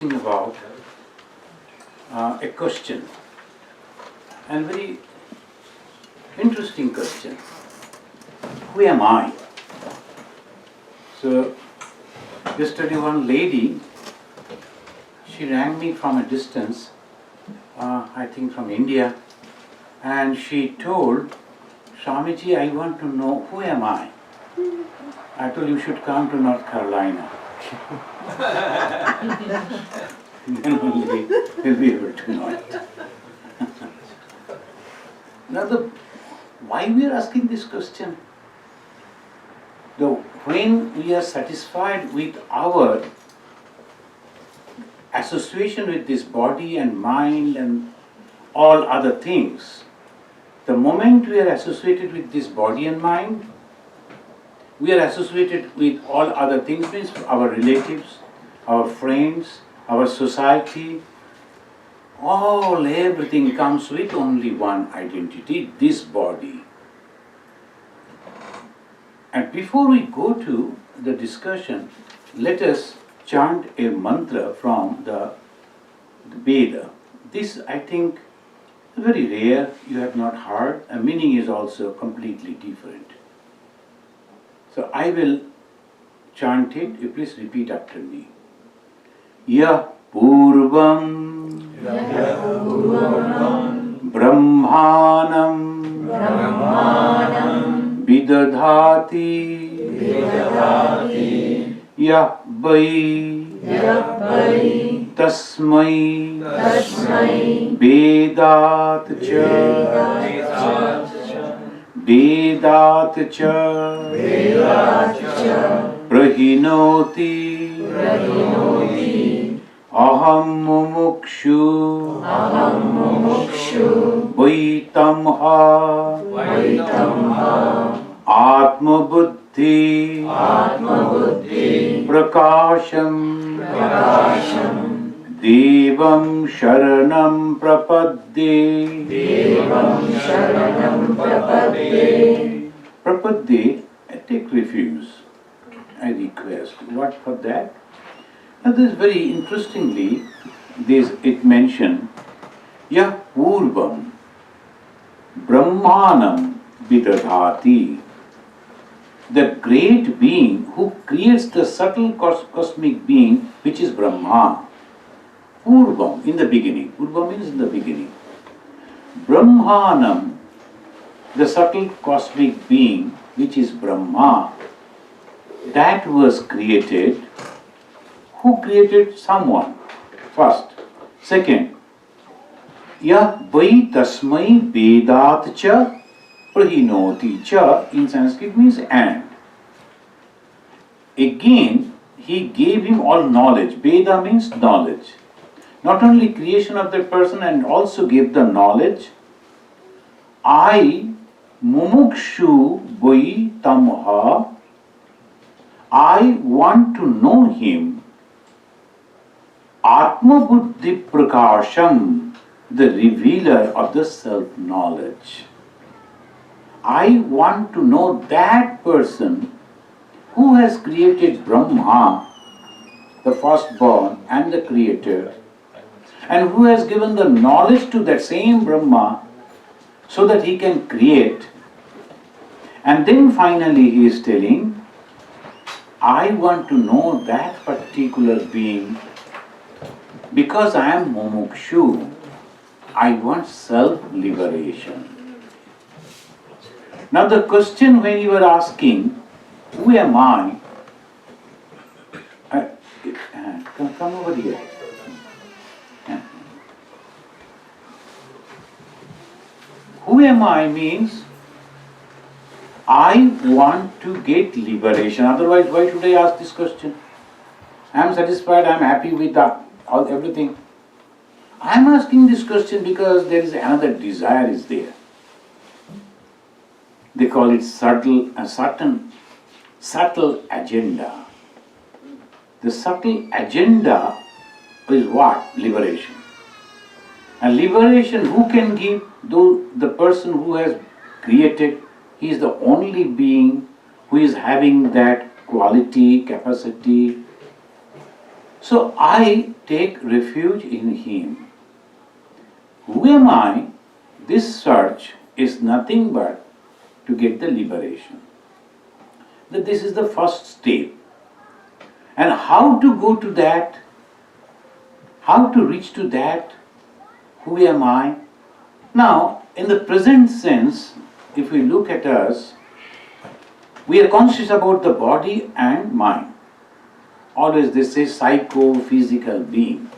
about a question, and very interesting question. Who am I? So, yesterday one lady, she rang me from a distance, I think from India, and she told, Swamiji, I want to know who am I? I told you should come to North Carolina. Then only we'll be able to know it. Now, why we are asking this question? When we are satisfied with our association with this body and mind and all other things, the moment we are associated with this body and mind, we are associated with all other things, means our relatives, our friends, our society, everything comes with only one identity, this body. And before we go to the discussion, let us chant a mantra from the Veda. This, I think, is very rare, you have not heard, and meaning is also completely different. So I will chant it, you please repeat after me. Yah Purvam Brahmanam Vidadhati Yah Vai Tasmai Vedat Cha Prahinoti Aham mumukshu Vaitamha Atma buddhi Prakasham Devam sharanam prapadde Prapadde, I take refuge, I request. What for that? Now this very interestingly, it mentioned, Yah Purvam Brahmanam Vidadhati, the great being who creates the subtle cosmic being which is Brahma. Purvam, in the beginning. Purva means in the beginning. Brahmanam, the subtle cosmic being which is Brahma, that was created. Who created? Someone. First. Second, Yah Vai Tasmai Vedat Cha Prahinoti Cha in Sanskrit means and. Again, he gave him all knowledge. Veda means knowledge. Not only creation of that person and also gave the knowledge. I Mumukshu Vai Tamha, I want to know him. Atma Buddhi Prakasham, the revealer of the self-knowledge. I want to know that person who has created Brahma, the firstborn and the creator, and who has given the knowledge to that same Brahma so that he can create. And then finally he is telling, I want to know that particular being because I am mumukshu. I want self-liberation. Now the question when you are asking, who am I? Come over here. Who am I means, I want to get liberation. Otherwise, why should I ask this question? I am satisfied, I am happy with everything. I am asking this question because there is another desire is there. They call it subtle agenda. The subtle agenda is what? Liberation. And liberation, who can give? Though the person who has created, he is the only being who is having that quality, capacity, So I take refuge in Him. Who am I? This search is nothing but to get the liberation. That this is the first step. And how to go to that? How to reach to that? Who am I? Now, in the present sense, if we look at us, we are conscious about the body and mind. Always they say psycho-physical being.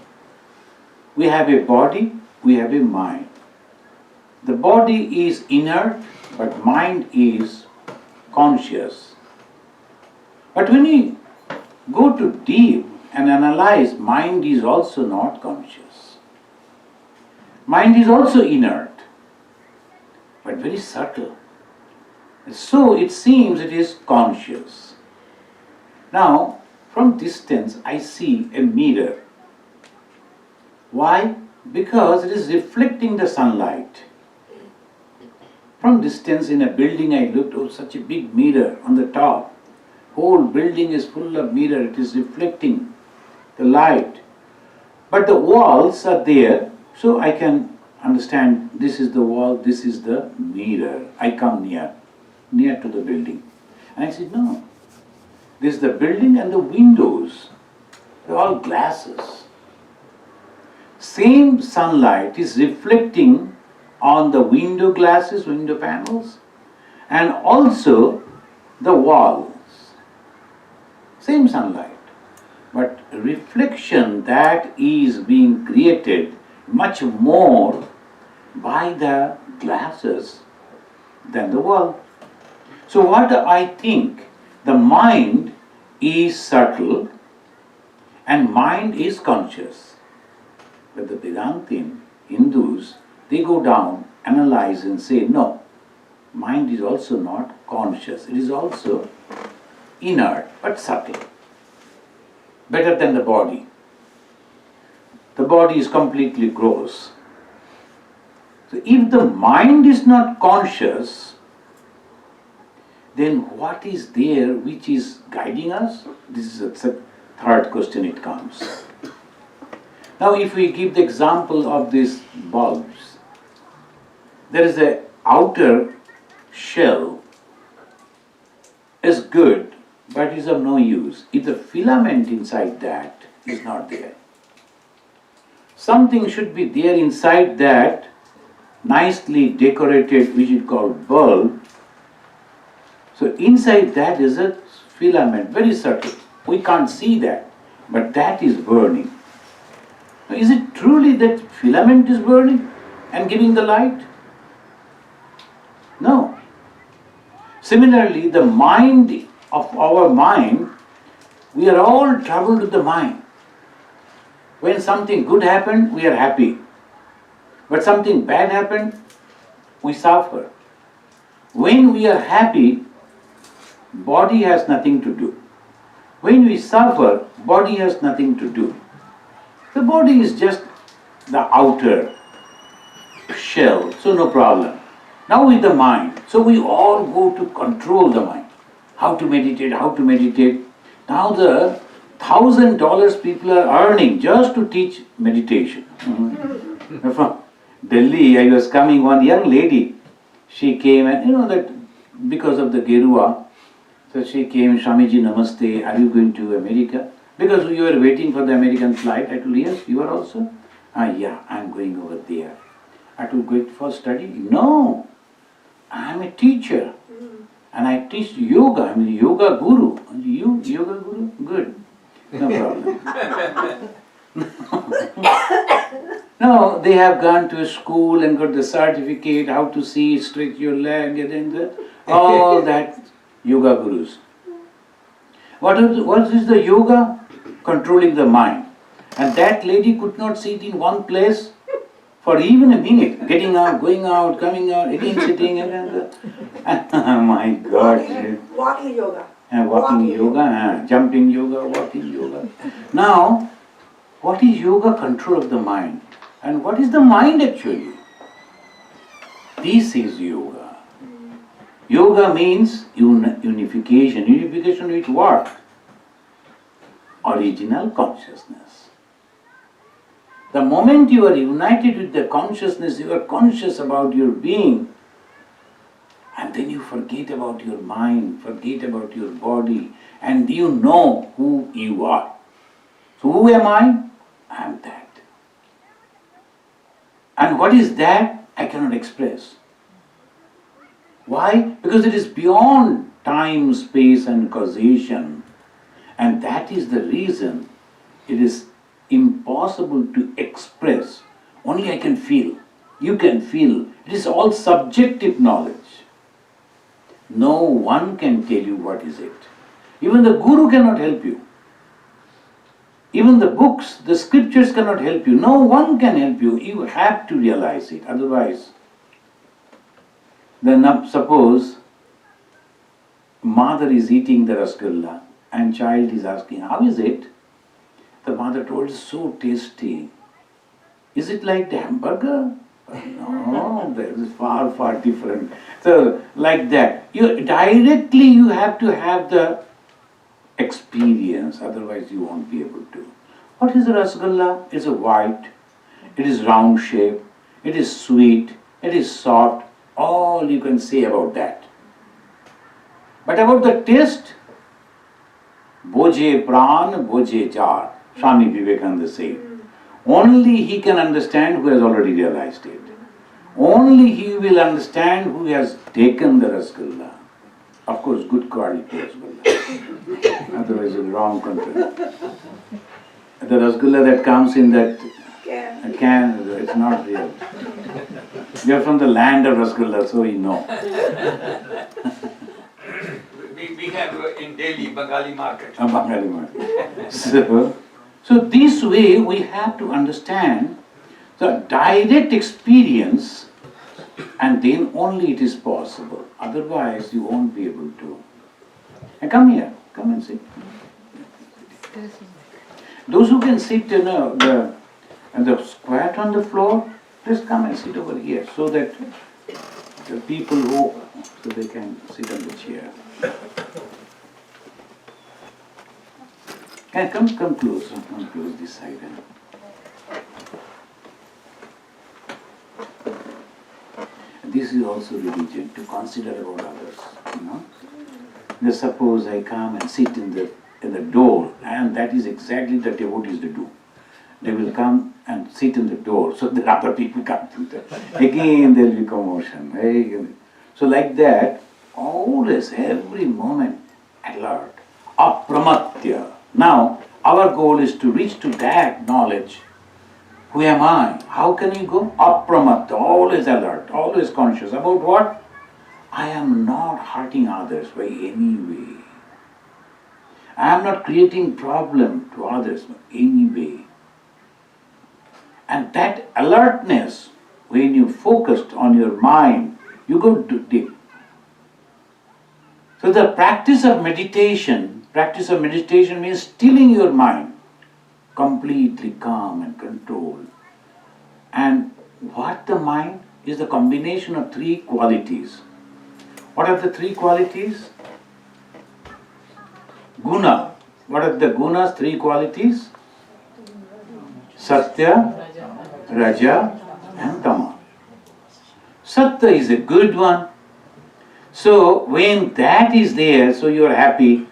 We have a body, we have a mind. The body is inert, but mind is conscious. But when we go to deep and analyze, mind is also not conscious. Mind is also inert, but very subtle. So it seems it is conscious. Now, from distance I see a mirror. Why? Because it is reflecting the sunlight. From distance in a building I looked, oh, such a big mirror on the top. Whole building is full of mirror, it is reflecting the light. But the walls are there, so I can understand this is the wall, this is the mirror. I come near to the building. And I said, no, this is the building and the windows. They're all glasses. Same sunlight is reflecting on the window glasses, window panels, and also the walls. Same sunlight, but reflection that is being created much more by the glasses than the wall. So what I think, the mind is subtle and mind is conscious. But the Vedantin, Hindus, they go down, analyze and say, no, mind is also not conscious. It is also inert but subtle. Better than the body. The body is completely gross. So if the mind is not conscious, then what is there which is guiding us? This is the third question it comes. Now if we give the example of these bulbs, there is an outer shell is good, but is of no use if the filament inside that is not there. Something should be there inside that nicely decorated, which is called bulb. So inside that is a filament, very subtle. We can't see that, but that is burning. Now, is it truly that filament is burning and giving the light? No. Similarly, the mind of our mind, we are all troubled with the mind. When something good happened, we are happy. But something bad happened, we suffer. When we are happy, body has nothing to do. When we suffer, body has nothing to do. The body is just the outer shell, so no problem. Now with the mind, so we all go to control the mind. How to meditate, how to meditate. Now the $1,000 people are earning just to teach meditation. From Delhi, I was coming, one young lady, she came and that because of the Gerua, so she came, Swamiji Namaste, are you going to America? Because we were waiting for the American flight. I told, yes, you are also? Yeah, I'm going over there. I told, going for study? No, I'm a teacher. And I teach yoga, I'm a yoga guru. You, yoga guru? Good. No problem. No, they have gone to a school and got the certificate, how to see, stretch your leg, and all that yoga gurus. What is the yoga? Controlling the mind. And that lady could not sit in one place for even a minute, getting out, going out, coming out, again sitting, and oh my God. Walking yoga. Walking yoga, jumping yoga, walking yoga. Now, what is yoga? Control of the mind. And what is the mind actually? This is yoga. Yoga means unification. Unification with what? original consciousness. The moment you are united with the consciousness, you are conscious about your being, and then you forget about your mind, forget about your body, and you know who you are. So who am I? I am that. And what is that? I cannot express. Why? Because it is beyond time, space and causation. And that is the reason it is impossible to express. Only I can feel. You can feel. It is all subjective knowledge. No one can tell you what is it. Even the Guru cannot help you. Even the books, the scriptures cannot help you. No one can help you. You have to realize it. Otherwise, then suppose mother is eating the rasgulla and child is asking, how is it? The mother told, so tasty. Is it like the hamburger? No, that is far, far different. So, like that. Directly you have to have the experience, otherwise you won't be able to. What is the rasgulla? It is a white, it is round shape, it is sweet, it is soft, all you can say about that. But about the taste, Boje Pran, Boje Jar, Swami Vivekananda said. Only he can understand who has already realized it. Only he will understand who has taken the rasgulla. Of course, good quality rasgulla. Otherwise, it's wrong country. The rasgulla that comes in that can, it's not real. We are from the land of rasgulla, so we know. We have in Delhi Bengali market. A Bengali market. So this way we have to understand the direct experience, and then only it is possible. Otherwise you won't be able to. And come here, come and sit. Those who can sit and the squat on the floor, just come and sit over here so that the people who, so they can sit on the chair. Can come close this side. And this is also religion, to consider about others, Now suppose I come and sit in the door, and that is exactly the devotees they do. They will come and sit in the door, so that other people come to them. Again there will be commotion. So like that, always, every moment, alert, apramatya. Now, our goal is to reach to that knowledge. Who am I? How can you go? Apramatya, always alert, always conscious. About what? I am not hurting others by any way. I am not creating problem to others by any way. And that alertness, when you focused on your mind, you go deep. So the practice of meditation means stilling your mind, completely calm and controlled. And what the mind is the combination of three qualities. What are the three qualities? Guna. What are the gunas, three qualities? Satya, Raja and Tama. Satya is a good one. So when that is there, so you are happy.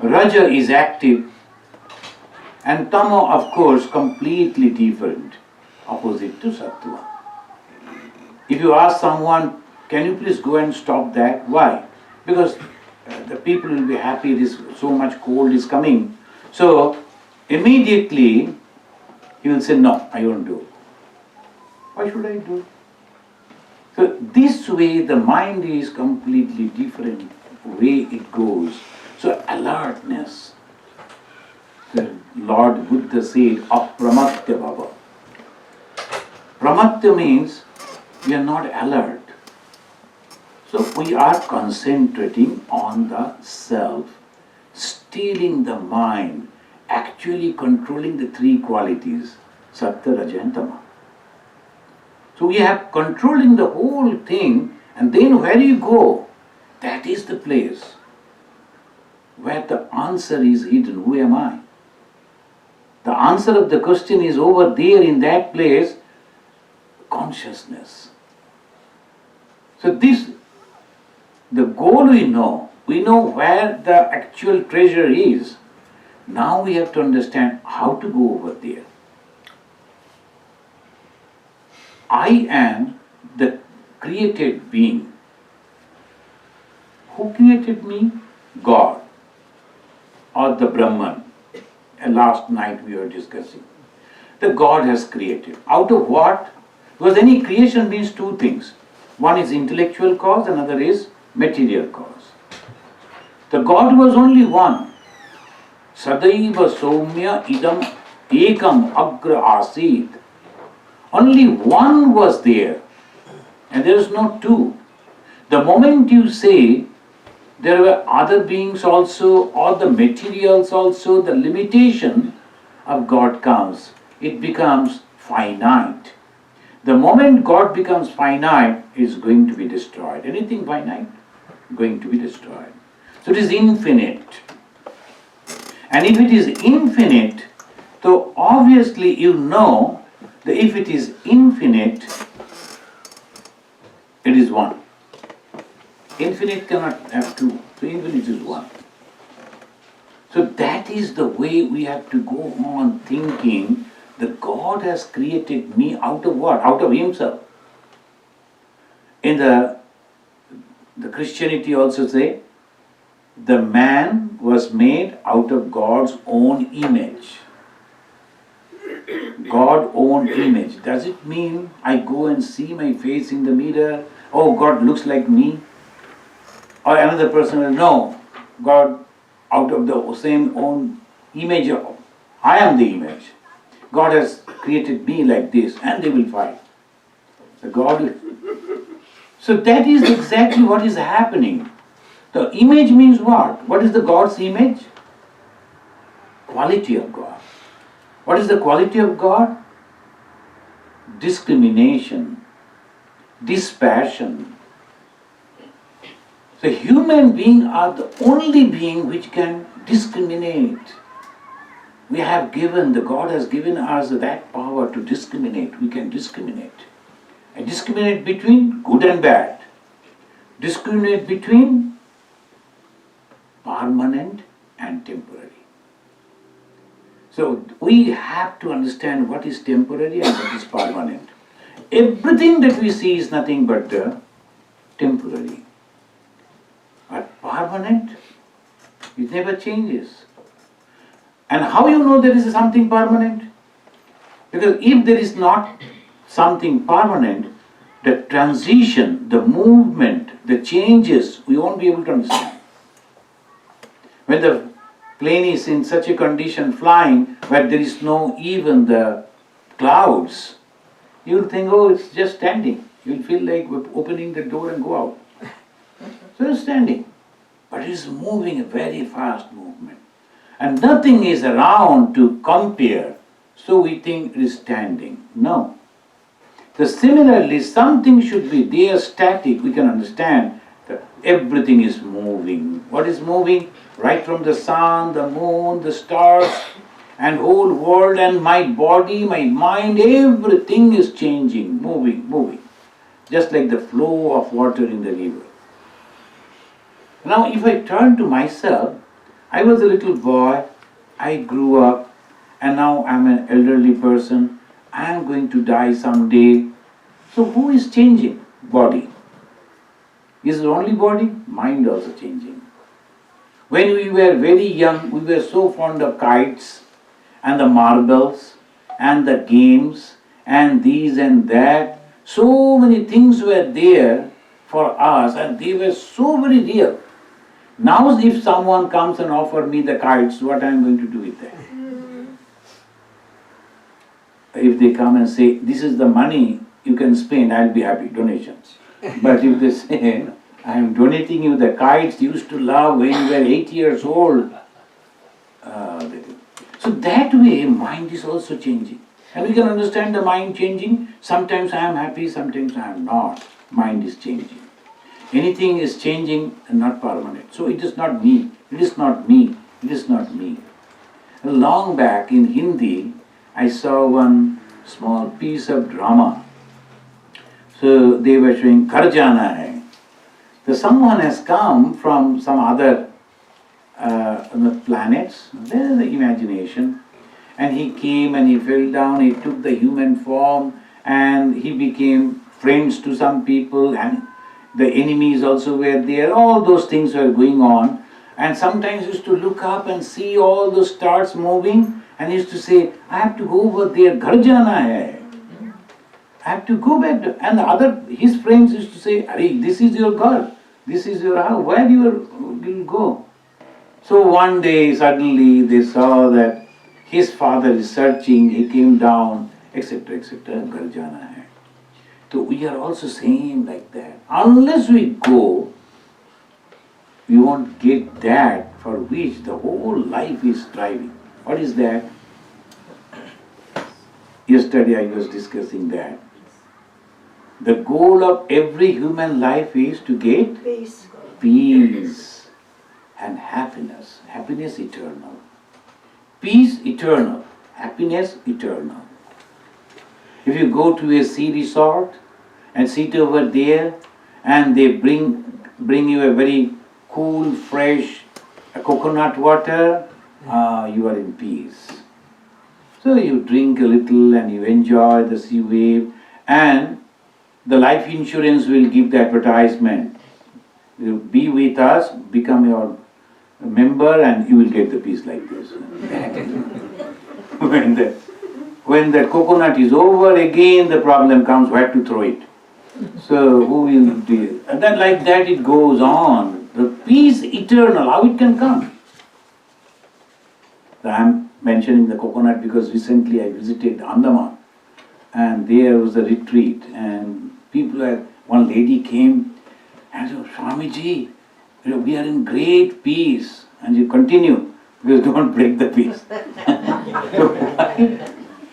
Raja is active, and Tama, of course, completely different, opposite to Sattva. If you ask someone, can you please go and stop that? Why? Because the people will be happy, this so much cold is coming. So immediately he will say, no, I won't do. Why should I do? So this way the mind is completely different way it goes. So alertness. The Lord Buddha said, apramatya bhava. Pramatya means we are not alert. So we are concentrating on the self, stealing the mind, actually controlling the three qualities, Satya, Raja and Tama. So we have controlling the whole thing, and then where you go, that is the place. where the answer is hidden. Who am I? The answer of the question is over there in that place, consciousness. So the goal we know where the actual treasure is. Now we have to understand how to go over there. I am the created being. Who created me? God or the Brahman. And last night we were discussing. The God has created. Out of what? Because any creation means two things. One is intellectual cause, another is material cause. The God was only one. Sadaiva Soumya idam ekam agra asid. Only one was there, and there is no two. The moment you say there were other beings also, or the materials also, the limitation of God comes. It becomes finite. The moment God becomes finite, it is going to be destroyed. Anything finite, going to be destroyed. So it is infinite. And if it is infinite, so obviously you know that if it is infinite, it is one. Infinite cannot have two, so infinite is one. So that is the way we have to go on thinking that God has created me out of what? Out of Himself. In the Christianity also say, the man was made out of God's own image. God's own image. Does it mean I go and see my face in the mirror? Oh, God looks like me? Or another person will know, God out of the same own image, I am the image. God has created me like this, and they will fight. So that is exactly what is happening. The image means what? What is the God's image? Quality of God. What is the quality of God? Discrimination, dispassion. So human beings are the only being which can discriminate. We have given, the God has given us that power to discriminate. We can discriminate. And discriminate between good and bad. Discriminate between permanent and temporary. So we have to understand what is temporary and what is permanent. Everything that we see is nothing but temporary. But permanent, it never changes. And how you know there is something permanent? Because if there is not something permanent, the transition, the movement, the changes, we won't be able to understand. When the plane is in such a condition flying where there is no even the clouds, you will think, oh, it's just standing. You will feel like opening the door and go out. So it's standing. But it is moving a very fast movement. And nothing is around to compare. So we think it is standing. No. So similarly, something should be there static. We can understand that everything is moving. What is moving? Right from the sun, the moon, the stars, and whole world, and my body, my mind, everything is changing, moving. Just like the flow of water in the river. Now if I turn to myself, I was a little boy, I grew up, and now I'm an elderly person, I am going to die someday. So who is changing? Body. Is it only body? Mind also changing. When we were very young, we were so fond of kites, and the marbles, and the games, and these and that. So many things were there for us, and they were so very real. Now if someone comes and offers me the kites, what I am going to do with them? If they come and say, this is the money you can spend, I'll be happy, donations. But if they say, I am donating you the kites you used to love when you were 8 years old. So that way, mind is also changing. And we can understand the mind changing. Sometimes I am happy, sometimes I am not. Mind is changing. Anything is changing and not permanent. So it is not me, It is not me. It is not me. Long back in Hindi, I saw one small piece of drama. So they were showing Ghar Jana Hai. So someone has come from some other planets, there is the imagination, and he came and he fell down, he took the human form and he became friends to some people, and the enemies also were there. All those things were going on, and sometimes used to look up and see all those stars moving, and he used to say, I have to go over there, Ghar Jana Hai. I have to go back to, and his friends used to say, Arey, this is your Ghar, this is your house, where you will go? So one day suddenly they saw that his father is searching, he came down, etc., etc., Ghar Jana Hai. So we are also saying like that. Unless we go, we won't get that for which the whole life is striving. What is that? Yesterday I was discussing that. The goal of every human life is to get peace and happiness. Happiness eternal. Peace eternal. Happiness eternal. If you go to a sea resort and sit over there and they bring you a very cool, fresh coconut water, you are in peace. So you drink a little and you enjoy the sea wave, and the life insurance will give the advertisement. You be with us, become your member, and you will get the peace like this. When the coconut is over, again the problem comes, where to throw it. So who will deal? And then like that it goes on. The peace eternal, how it can come? So I am mentioning the coconut because recently I visited Andaman, and there was a retreat, and one lady came and said, Swamiji, we are in great peace. And you continue, because don't break the peace.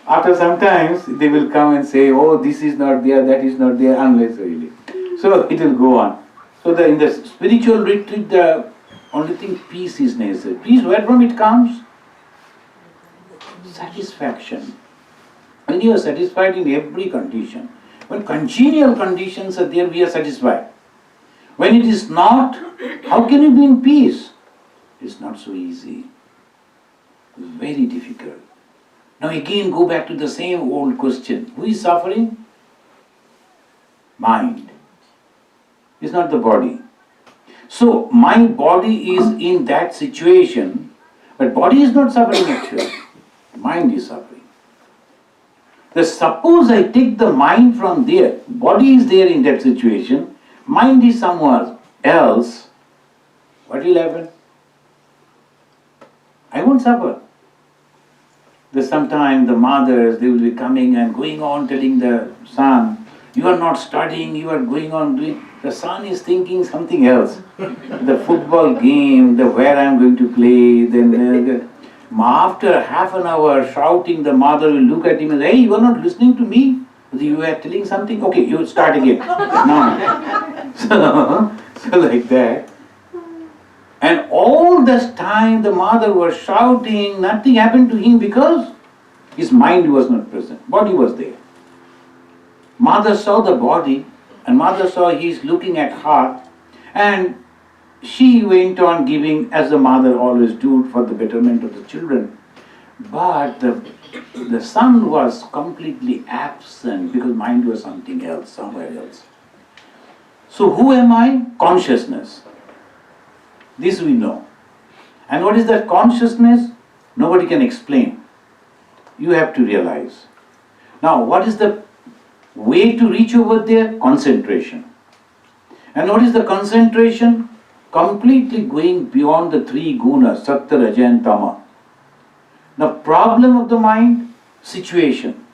After some times, they will come and say, oh, this is not there, that is not there, unless really. So it will go on. So in the spiritual retreat, the only thing, peace is necessary. Peace, where from it comes? Satisfaction. When you are satisfied in every condition, when congenial conditions are there, we are satisfied. When it is not, how can you be in peace? It's not so easy. It's very difficult. Now again go back to the same old question. Who is suffering? Mind. It's not the body. So my body is in that situation, but body is not suffering actually. Mind is suffering. Suppose I take the mind from there, body is there in that situation, mind is somewhere else, what will happen? I won't suffer. Sometimes the mothers, they will be coming and going on telling the son, you are not studying, you are going on doing. The son is thinking something else. The football game, where I am going to play, then after half an hour shouting, the mother will look at him and say, hey, you are not listening to me? You are telling something? Okay, you start again. No. So like that. And all this time the mother was shouting, nothing happened to him because his mind was not present. Body was there. Mother saw the body, and mother saw he is looking at her, and she went on giving as the mother always do for the betterment of the children. But the son was completely absent because mind was something else, somewhere else. So who am I? Consciousness. This we know. And what is that consciousness? Nobody can explain. You have to realize. Now, what is the way to reach over there? Concentration. And what is the concentration? Completely going beyond the three gunas, Sattva, Raja and Tama. The problem of the mind, situation.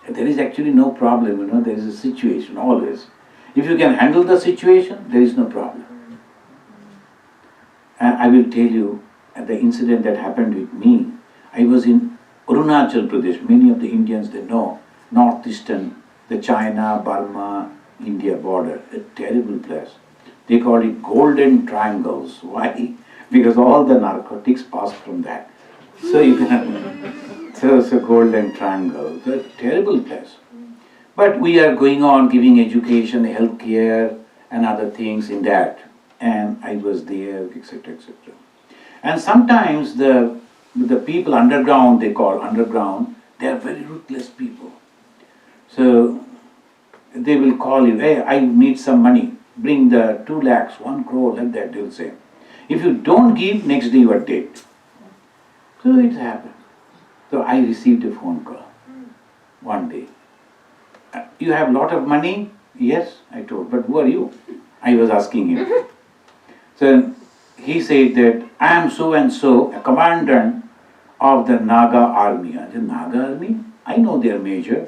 There is actually no problem, there is a situation always. If you can handle the situation, there is no problem. And I will tell you the incident that happened with me. I was in Arunachal Pradesh. Many of the Indians, they know, northeastern, the China, Burma, India border, a terrible place. They call it golden triangles. Why? Because all the narcotics pass from that. So you can, so it's a golden triangle. It's a terrible place. But we are going on giving education, healthcare, and other things in that. And I was there, etc., etc. And sometimes the people underground, they call underground, they are very ruthless people. So they will call you, hey, I need some money. Bring the 2 lakhs, 1 crore, like that, they will say. If you don't give, next day you are dead. So it happened. So I received a phone call one day. You have a lot of money? Yes, I told. But who are you? I was asking him. So he said that I am so and so, a commandant of the Naga army. I said, Naga army? I know their major.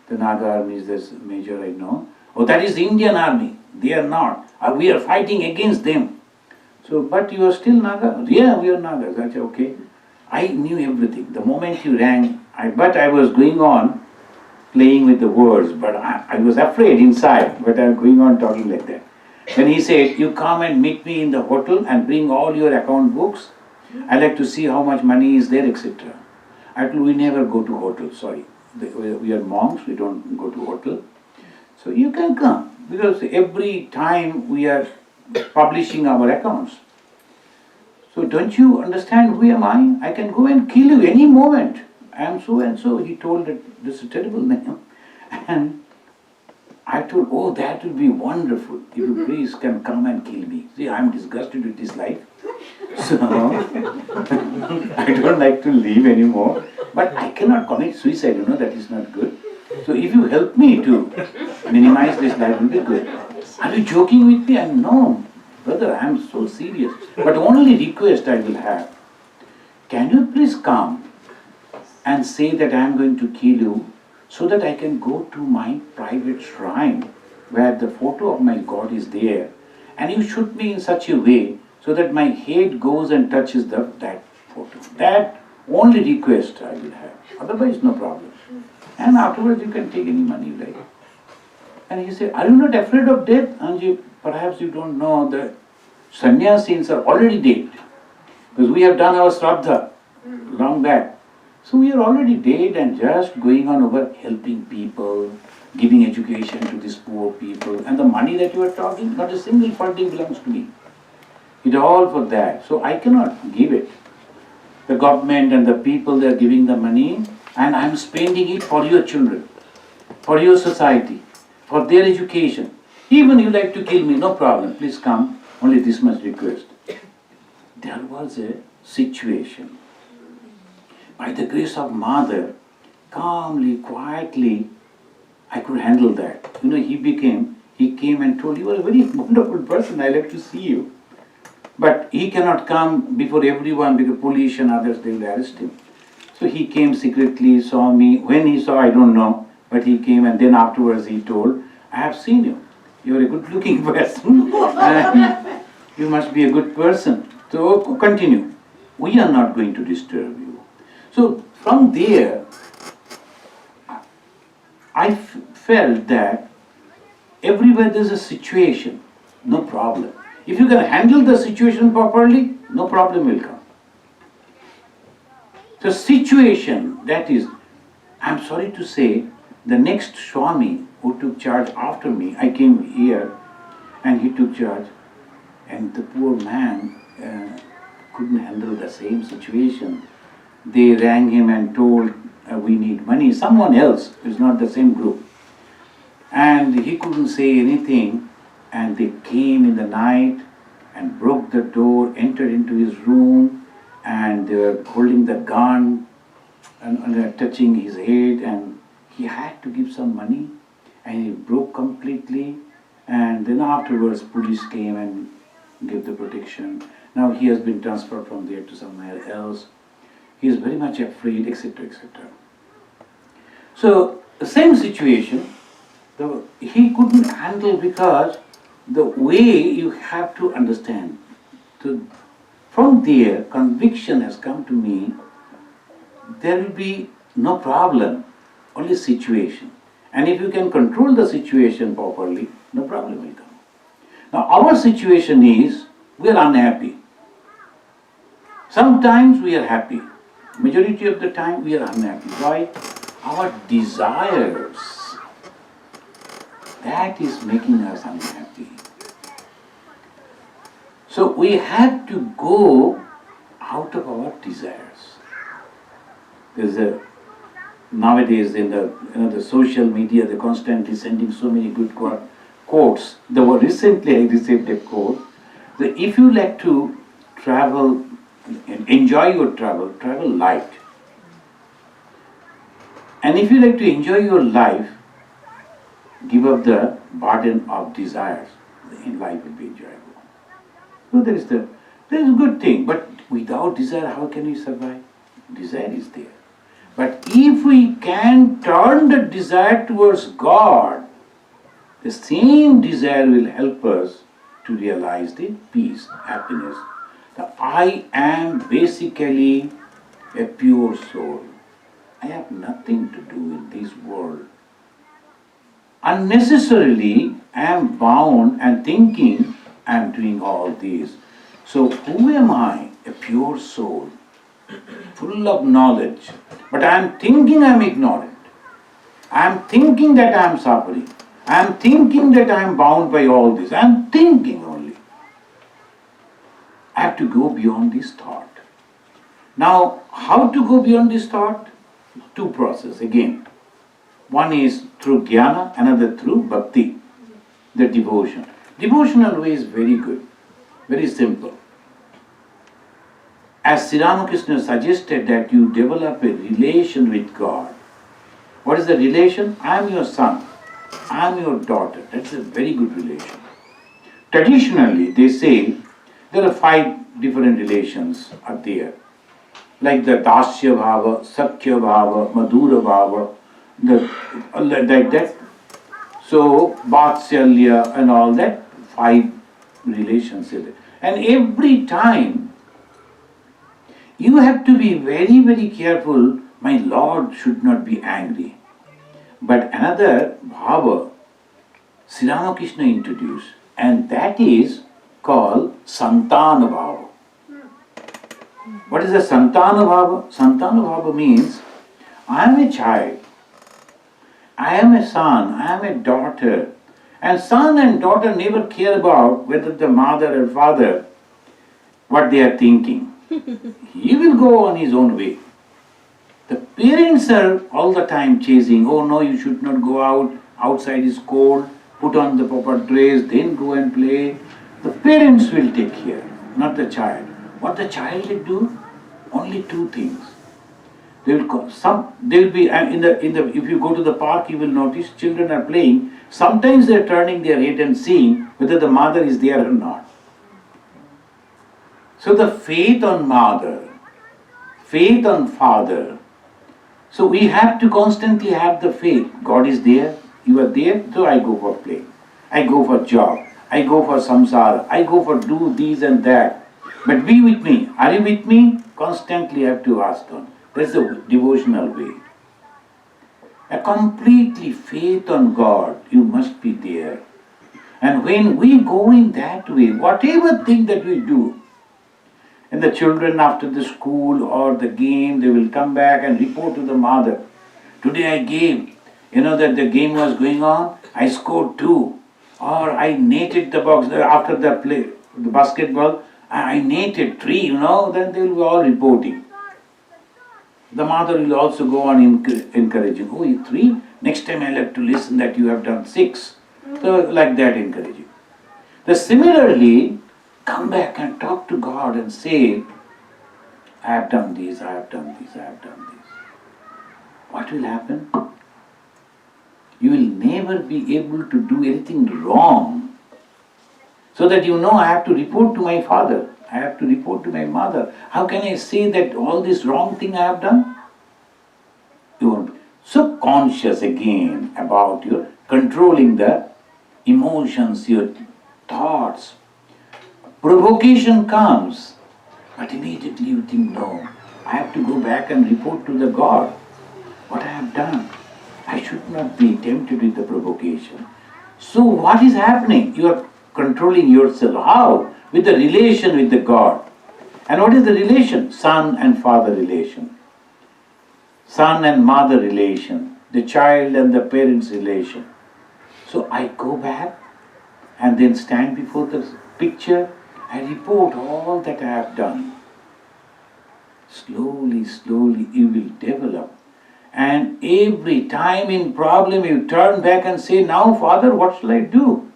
The Naga army is this major I know. Oh, that is the Indian army. They are not. We are fighting against them. So, but you are still Naga? Yeah, we are Nagas. I said, okay. I knew everything. The moment you rang, but I was going on playing with the words, but I was afraid inside, but I was going on talking like that. Then he said, you come and meet me in the hotel and bring all your account books. I like to see how much money is there, etc. I told, we never go to hotel, sorry. We are monks, we don't go to hotel. So you can come, because every time we are publishing our accounts. So don't you understand who am I? I can go and kill you any moment. I am so and so. He told that this is a terrible name. And I told, oh, that would be wonderful if you please can come and kill me. See, I am disgusted with this life. So I don't like to live anymore. But I cannot commit suicide, that is not good. So if you help me to minimize this life, it will be good. Are you joking with me? No, brother, I am so serious. But only request I will have. Can you please come and say that I am going to kill you so that I can go to my private shrine where the photo of my God is there, and you shoot me in such a way so that my head goes and touches that photo. That only request I will have. Otherwise, no problem. And afterwards, you can take any money you like. And he said, are you not afraid of death? And perhaps you don't know that sannyasins are already dead. Because we have done our Shraddha long back. So we are already dead and just going on over helping people, giving education to these poor people. And the money that you are talking, not a single funding belongs to me. It's all for that. So I cannot give it. The government and the people, they are giving the money, and I am spending it for your children, for your society, for their education. Even you like to kill me, no problem. Please come. Only this much request. There was a situation. By the grace of Mother, calmly, quietly, I could handle that. He came and told, you are a very wonderful person, I like to see you. But he cannot come before everyone because police and others, they will arrest him. So he came secretly, saw me. When he saw, I don't know, but he came, and then afterwards he told, I have seen you. You are a good looking person. And you must be a good person. So continue. We are not going to disturb you. So from there, I felt that everywhere there is a situation, no problem. If you can handle the situation properly, no problem will come. The situation, that is, I am sorry to say, the next Swami who took charge after me, I came here and he took charge, and the poor man couldn't handle the same situation. They rang him and told, we need money. Someone else who is not the same group. And he couldn't say anything, and they came in the night and broke the door, entered into his room, and they were holding the gun and touching his head, and he had to give some money, and he broke completely, and then afterwards police came and gave the protection. Now he has been transferred from there to somewhere else. He is very much afraid, etc., etc. So the same situation, he couldn't handle because the way you have to understand. So from there, conviction has come to me, there will be no problem, only situation. And if you can control the situation properly, no problem will come. Now our situation is, we are unhappy. Sometimes we are happy. Majority of the time we are unhappy. Why? Our desires, that is making us unhappy. So we have to go out of our desires. There's a nowadays in the social media, they're constantly sending so many good quotes. Recently I received a quote that if you like to travel, enjoy your travel, travel light. And if you like to enjoy your life, give up the burden of desires, then life will be enjoyable. So there is a good thing, but without desire, how can we survive? Desire is there. But if we can turn the desire towards God, the same desire will help us to realize the peace, happiness. I am basically a pure soul. I have nothing to do in this world. Unnecessarily, I am bound and thinking I am doing all this. So who am I? A pure soul, full of knowledge. But I am thinking I am ignorant. I am thinking that I am suffering. I am thinking that I am bound by all this. I am thinking only. I have to go beyond this thought. Now, how to go beyond this thought? Two processes again. One is through jnana, another through bhakti, the devotion. Devotional way is very good, very simple. As Sri Ramakrishna suggested that you develop a relation with God. What is the relation? I am your son, I am your daughter. That's a very good relation. Traditionally, they say there are 5 different relations are there. Like the Dasya Bhava, Sakya Bhava, Madhura Bhava, like that. So, Vatsalya and all that, 5 relations are there. And every time, you have to be very, very careful, my Lord should not be angry. But another bhava, Sri Ramakrishna introduced, and that is called Santana Bhava. What is the Santana Bhava? Santana Bhava means, I am a child, I am a son, I am a daughter, and son and daughter never care about whether the mother or father, what they are thinking. He will go on his own way. The parents are all the time chasing, oh no, you should not go out, outside is cold, put on the proper dress, then go and play. The parents will take care, not the child. What the child will do? Only 2 things. They will be if you go to the park, you will notice children are playing. Sometimes they are turning their head and seeing whether the mother is there or not. So the faith on mother, faith on father. So we have to constantly have the faith. God is there, you are there, so I go for play. I go for job. I go for samsara. I go for do this and that. But be with me. Are you with me? Constantly have to ask God. That's the devotional way. A completely faith on God, you must be there. And when we go in that way, whatever thing that we do, and the children after the school or the game, they will come back and report to the mother. Today I gave, that the game was going on, I scored 2. Or I netted the box after the play, the basketball, I netted 3, then they will be all reporting. The mother will also go on encouraging, oh, you 3? Next time I'll have to listen that you have done 6. So like that encouraging. Similarly, come back and talk to God and say, I have done this, I have done this, I have done this. What will happen? You will never be able to do anything wrong. So that I have to report to my father, I have to report to my mother. How can I say that all this wrong thing I have done? You won't be so conscious again about your controlling the emotions, your thoughts. Provocation comes, but immediately you think, no, I have to go back and report to the God what I have done. I should not be tempted with the provocation. So what is happening? You are controlling yourself. How? With the relation with the God. And what is the relation? Son and father relation. Son and mother relation. The child and the parents relation. So I go back and then stand before the picture. I report all that I have done. Slowly, slowly you will develop. And every time in problem you turn back and say, now Father, what shall I do?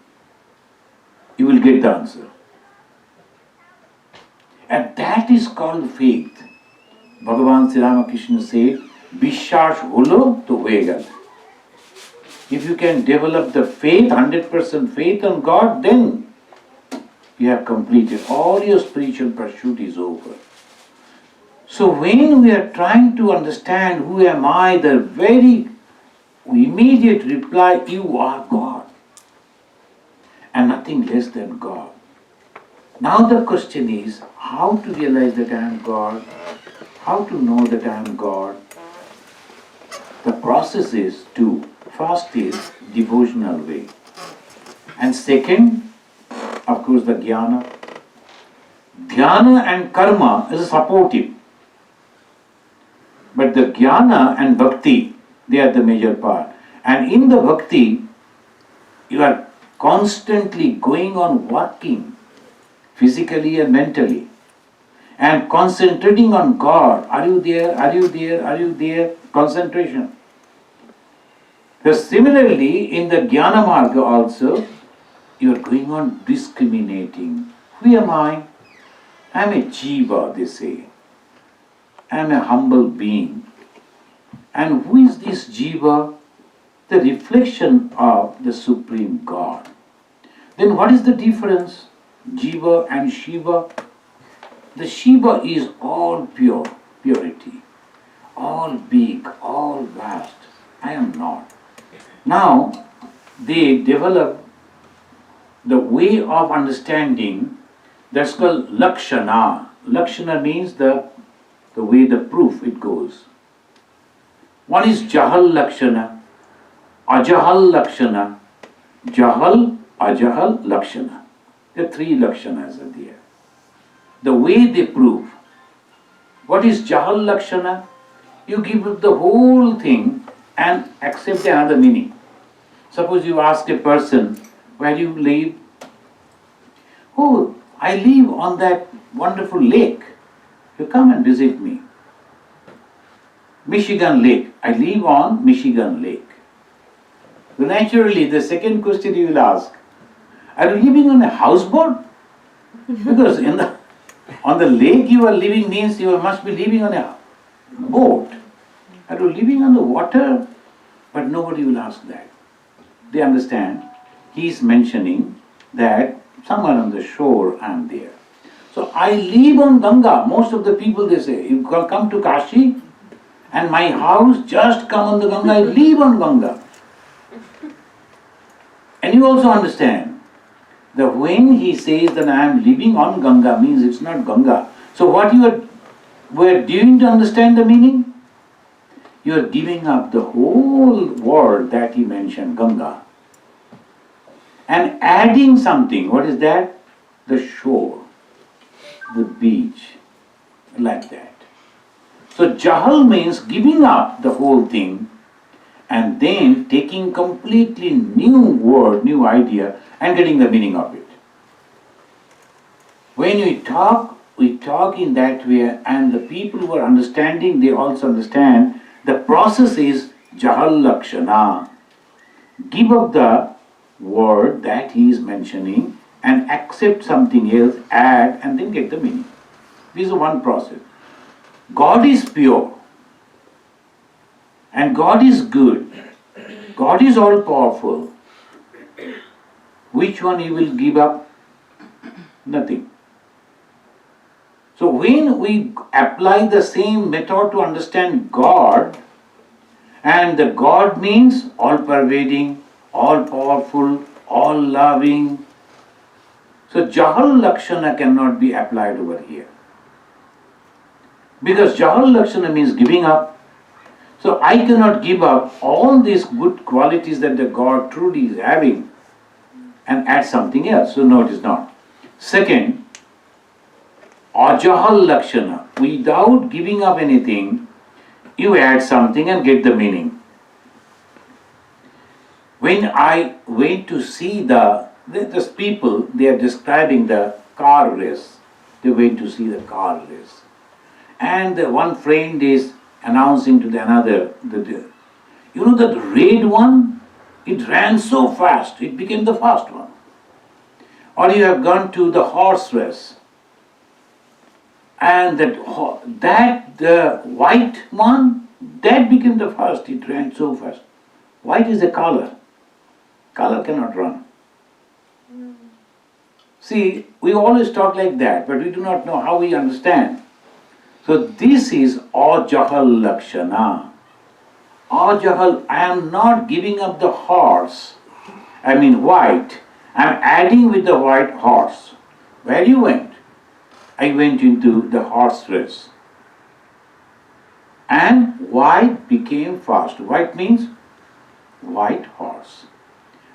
You will get the answer. And that is called faith. Bhagavan Sri Ramakrishna said, Vishwas holo to hoye gel. If you can develop the faith, 100% faith on God, then you have completed. All your spiritual pursuit is over. So when we are trying to understand who am I, the very immediate reply, you are God. And nothing less than God. Now the question is, how to realize that I am God? How to know that I am God? The process is two. First is devotional way. And second, of course, the jnana. Dhyana and karma is supportive. But the jnana and bhakti, they are the major part. And in the bhakti, you are constantly going on working, physically and mentally, and concentrating on God. Are you there? Are you there? Are you there? Concentration. So similarly, in the jnana marga also, you are going on discriminating. Who am I? I am a jiva, they say. I am a humble being. And who is this jiva? The reflection of the Supreme God. Then what is the difference? Jiva and Shiva. The Shiva is all pure, purity. All big, all vast. I am not. Now, they develop the way of understanding that's called Lakshana. Lakshana means the way the proof it goes. One is Jahal Lakshana, Ajahal Lakshana, Jahal, Ajahal, Lakshana. The three Lakshanas are there. The way they prove. What is Jahal Lakshana? You give up the whole thing and accept another meaning. Suppose you ask a person, where do you live? Oh, I live on that wonderful lake. You come and visit me. Michigan Lake. I live on Michigan Lake. So naturally, the second question you will ask, are you living on a houseboat? Because on the lake you are living means you must be living on a boat. Are you living on the water? But nobody will ask that. They understand. He is mentioning that somewhere on the shore I am there. So I live on Ganga. Most of the people they say, you come to Kashi and my house just come on the Ganga, I live on Ganga. And you also understand that when he says that I am living on Ganga means it's not Ganga. So what you were doing to understand the meaning? You are giving up the whole word that he mentioned, Ganga, and adding something. What is that? The shore, the beach, like that. So Jahal means giving up the whole thing and then taking completely new word, new idea and getting the meaning of it. When we talk in that way, and the people who are understanding, they also understand the process is Jahal Lakshana. Give up the word that he is mentioning and accept something else, add, and then get the meaning. This is one process. God is pure and God is good. God is all powerful. Which one you will give up? Nothing. So when we apply the same method to understand God, and the God means all pervading, all powerful, all loving. So Jahal Lakshana cannot be applied over here. Because Jahal Lakshana means giving up. So I cannot give up all these good qualities that the God truly is having and add something else. So no, it is not. Second, ajahal lakshana. Without giving up anything, you add something and get the meaning. When I went to see these people, they are describing the car race. They went to see the car race. And one friend is announcing to the another, you know that red one, it ran so fast, it became the fast one. Or you have gone to the horse race, and the white one, that became the first, it ran so fast. White is a color. Color cannot run. See, we always talk like that, but we do not know how we understand. So this is ajahal lakshana. Ajahal, I am not giving up the horse, white. I am adding with the white horse. Where you went? I went into the horse race. And white became fast. White means white horse.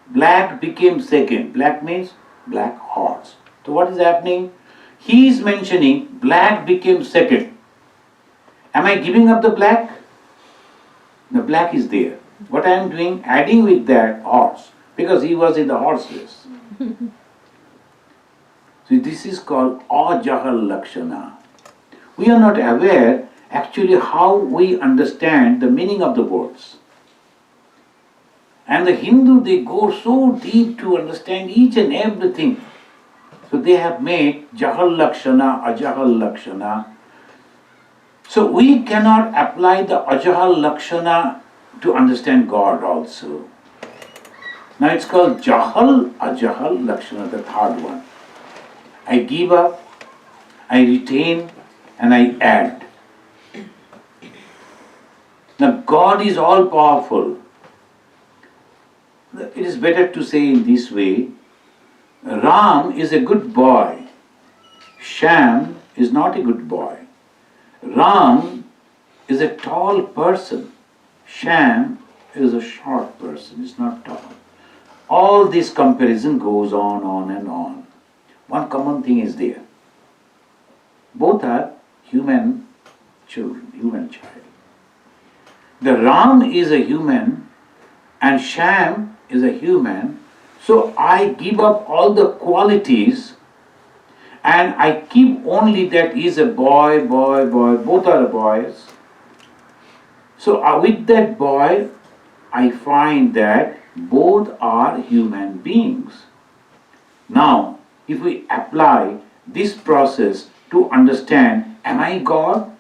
Black became second. Black means black horse. So what is happening? He is mentioning black became second. Am I giving up the black? The black is there. What I am doing, adding with that horse, because he was in the horse race. So this is called ajahal lakshana. We are not aware actually how we understand the meaning of the words. And the Hindu, they go so deep to understand each and everything. So they have made jahal lakshana, ajahal lakshana. So we cannot apply the ajahal lakshana to understand God also. Now it's called jahal, ajahal lakshana, the third one. I give up, I retain, and I add. Now God is all powerful. It is better to say in this way, Ram is a good boy. Sham is not a good boy. Ram is a tall person. Sham is a short person, is not tall. All this comparison goes on and on. One common thing is there. Both are human children, human child. The Ram is a human and Sham is a human, so I give up all the qualities and I keep only that he is a boy, both are boys. So with that boy, I find that both are human beings. Now, if we apply this process to understand, am I God?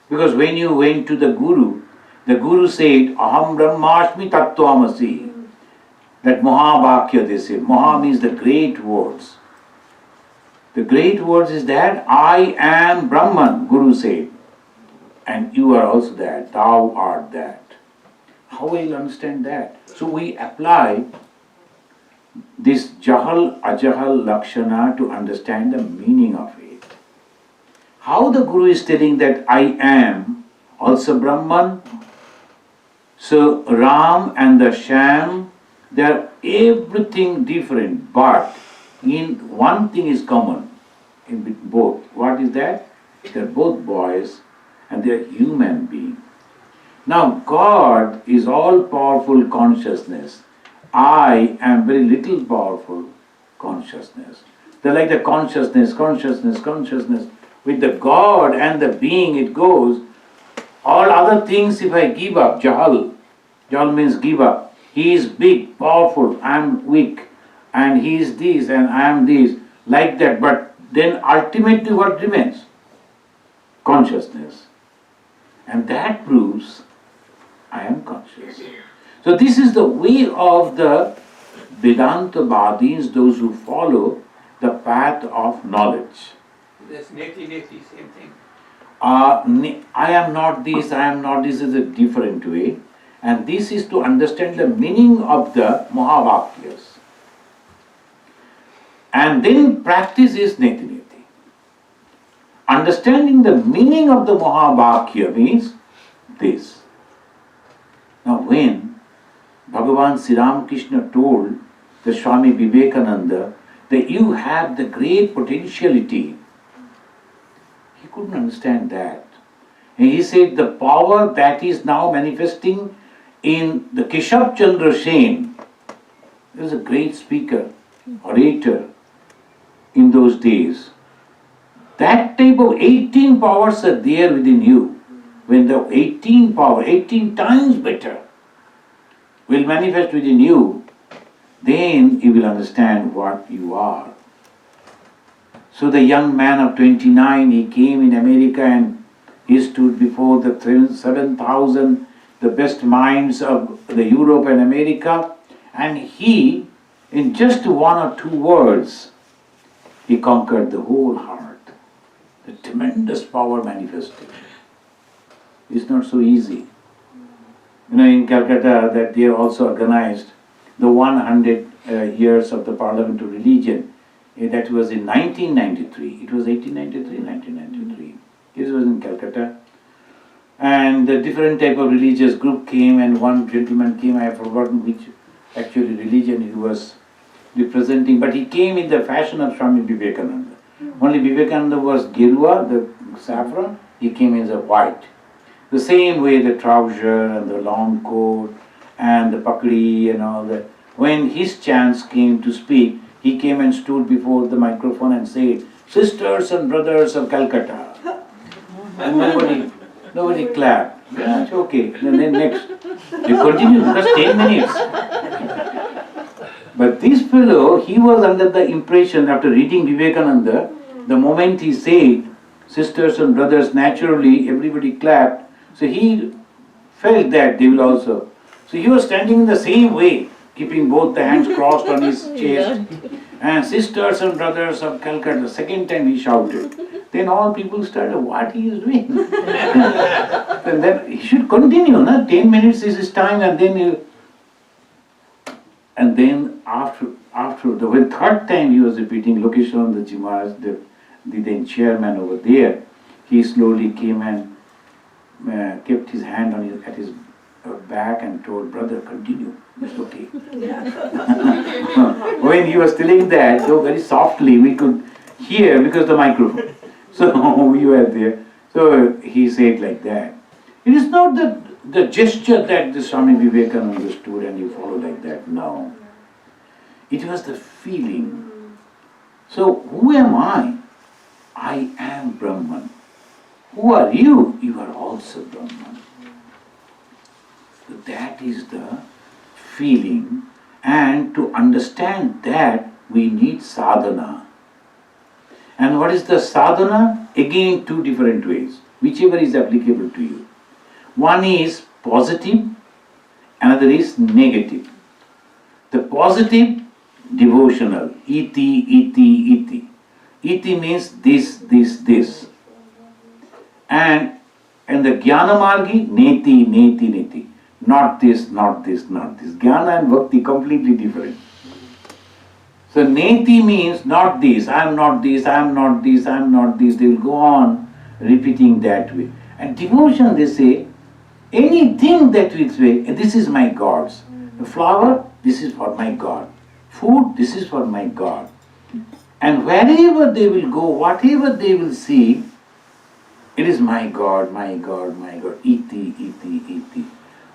Because when you went to the Guru said, Aham Brahmasmi Tattvamasi. That Mahavakya they say. Maha means the great words. The great words is that I am Brahman, Guru said. And you are also that, thou art that. How will you understand that? So we apply this Jahal Ajahal Lakshana to understand the meaning of it. How the Guru is telling that I am also Brahman. So Ram and the Sham, they are everything different, but in one thing is common in both. What is that? They are both boys and they are human beings. Now God is all powerful consciousness. I am very little powerful consciousness. They are like the consciousness. With the God and the being it goes. All other things if I give up, Jahal means give up. He is big, powerful, I am weak, and he is this and I am this, like that. But then ultimately what remains? Consciousness. And that proves I am conscious. So this is the way of the Vedanta Vadis, those who follow the path of knowledge. That's neti, same thing. I am not this is a different way. And this is to understand the meaning of the Mahavakyas. And then practice is neti. Understanding the meaning of the Mahavakya means this. Now when Bhagavan Sri Ramakrishna told the Swami Vivekananda, that you have the great potentiality. He couldn't understand that. And he said the power that is now manifesting in the Keshav Chandra Sen, he was a great speaker, orator in those days. That type of 18 powers are there within you. When the 18 power, 18 times better, will manifest within you, then you will understand what you are. So the young man of 29, he came in America and he stood before the 7,000, the best minds of the Europe and America, and he, in just 1 or 2 words, he conquered the whole heart. The tremendous power manifested. It's not so easy. In Calcutta, that they also organized the 100 years of the Parliamentary Religion. That was in 1993. It was 1893, 1993. It was in Calcutta. And the different type of religious group came, and one gentleman came, I have forgotten which actually religion he was representing, but he came in the fashion of Swami Vivekananda. Only Vivekananda was Girwa, the saffron, he came in the white. The same way the trouser and the long coat and the pakdi and all that. When his chance came to speak, he came and stood before the microphone and said, "Sisters and brothers of Calcutta." And nobody clapped. Yeah, it's okay. And then next. They continued because 10 minutes. But this fellow, he was under the impression after reading Vivekananda, the moment he said, "Sisters and brothers," naturally everybody clapped. So he felt that they will also. So he was standing in the same way, keeping both the hands crossed on his chest. And "Sisters and brothers of Calcutta," the second time he shouted. Then all people started, what he is doing? And then he should continue, no? 10 minutes is his time, and then after the third time he was repeating, Lokesharanandaji Maharaj, the then chairman over there, he slowly came and kept his hand at his back and told, "Brother, continue, it's okay." When he was telling that, though very softly, we could hear because the microphone. So we were there. So he said like that. It is not the gesture that the Swami Vivekananda understood and you follow like that. No. It was the feeling. So who am I? I am Brahman. Who are you? You are also Brahman. So that is the feeling, and to understand that we need sadhana. And what is the sadhana? Again, 2 different ways, whichever is applicable to you. One is positive, another is negative. The positive, devotional, iti, iti, iti. Iti means this, this, this. And the jnana margi, neti, neti, neti. Not this, not this, not this. Jnana and bhakti completely different. So neti means not this, I am not this, I am not this, I am not this. They will go on repeating that way. And devotion, they say, anything that we say, this is my God's. The flower, this is for my God. Food, this is for my God. And wherever they will go, whatever they will see, it is my God, my God, my God. Iti, iti, iti.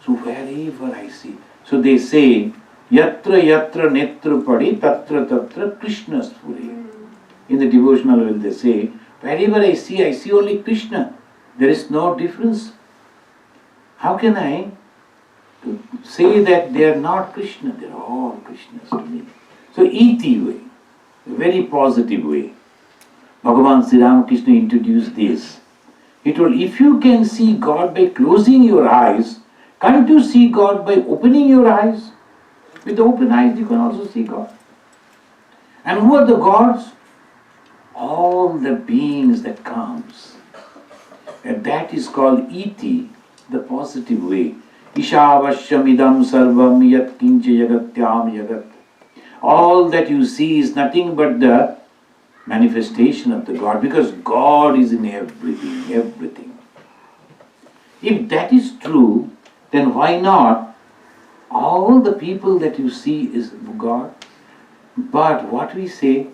So wherever I see. So they say, Yatra yatra netra padi tatra tatra Krishna spuri. In the devotional will they say, wherever I see only Krishna. There is no difference. How can I say that they are not Krishna? They are all Krishnas to me. So iti way, a very positive way. Bhagavan Sri Ramakrishna introduced this. He told, if you can see God by closing your eyes, can't you see God by opening your eyes? With the open eyes you can also see God. And who are the gods? All the beings that comes. And that is called iti, the positive way. Ishavashyamidam sarvam yat kincha yagatyam yagat. All that you see is nothing but the manifestation of the God, because God is in everything, everything. If that is true, then why not all the people that you see is God? But what we say,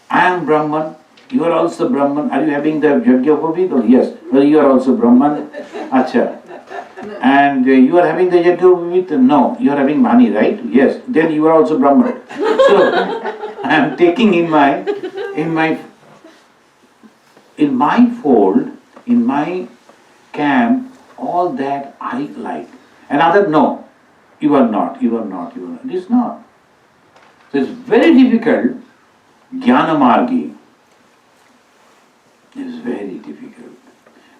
I am Brahman, you are also Brahman. Are you having the Yajna-upavit? Oh, yes. Well, you are also Brahman. Acha. And you are having the Yajna-upavit? No. You are having money, right? Yes. Then you are also Brahman. So, I am taking in my fold, in my camp, all that I like. Another, no. You are not, you are not, you are not. It is not. So it's very difficult. Jnana Margi is very difficult.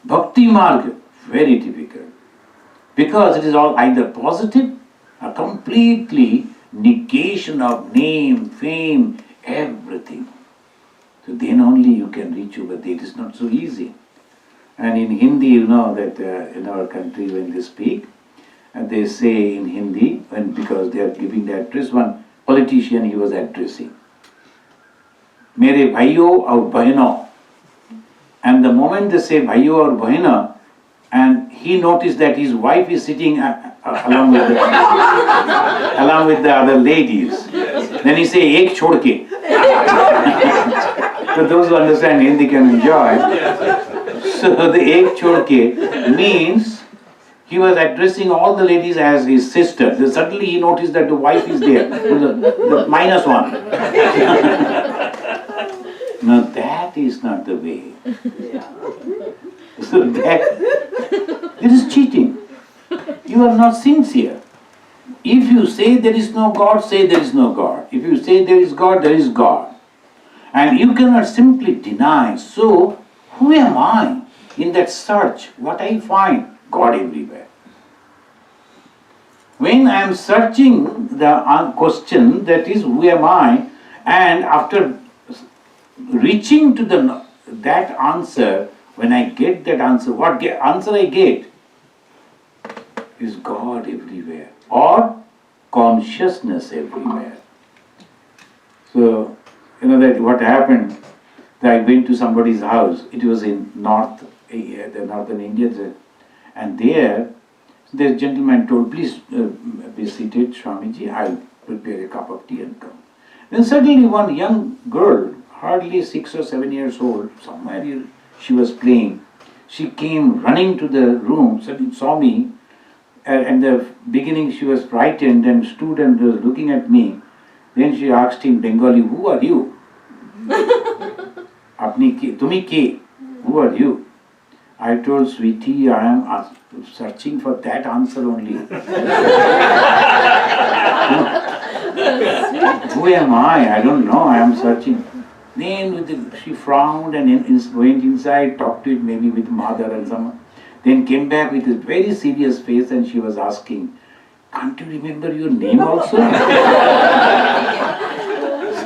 Bhakti Marga, very difficult. Because it is all either positive or completely negation of name, fame, everything. So then only you can reach over there. It is not so easy. And in Hindi, you know that in our country when they speak, and they say in Hindi, because they are giving the address, one politician he was addressing. Mere bhaiyo aur bahino. And the moment they say bhaiyo aur bahina, and he noticed that his wife is sitting along with the other ladies. Then he say ek chhod ke. So those who understand Hindi can enjoy. So the ek chhod ke means he was addressing all the ladies as his sister. Then suddenly he noticed that the wife is there, the minus one. No, that is not the way. So it is cheating. You are not sincere. If you say there is no God, say there is no God. If you say there is God, there is God. And you cannot simply deny. So, who am I in that search? What I find? God everywhere. When I am searching the question, that is, who am I? And after reaching to that answer, when I get that answer, what answer I get is God everywhere or consciousness everywhere. So, you know that what happened, that I went to somebody's house, it was in northern India, and there, the gentleman told, please be seated, Swamiji, I'll prepare a cup of tea and come. Then suddenly one young girl, hardly 6 or 7 years old, somewhere she was playing. She came running to the room, suddenly saw me, and in the beginning she was frightened and stood and was looking at me. Then she asked in Bengali, who are you? Tumi ke? Who are you? I told, sweetie, I am searching for that answer only. Who am I? I don't know, I am searching. Then she frowned and went inside, talked to it maybe with mother and someone. Then came back with a very serious face and she was asking, can't you remember your name also?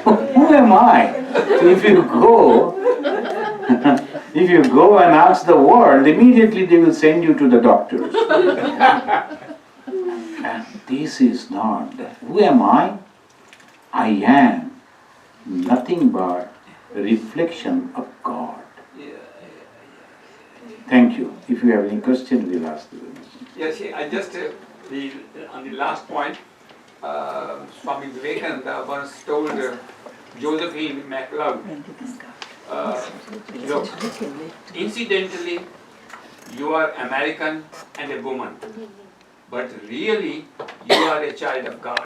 So who am I? So if you go and ask the world, immediately they will send you to the doctors. And this is not. Who am I? I am nothing but a reflection of God. Thank you. If you have any question, we'll ask you. Yes, I just, on the last point, Swami Vivekananda once told Josephine MacLeod, look, incidentally, you are American and a woman, but really, you are a child of God.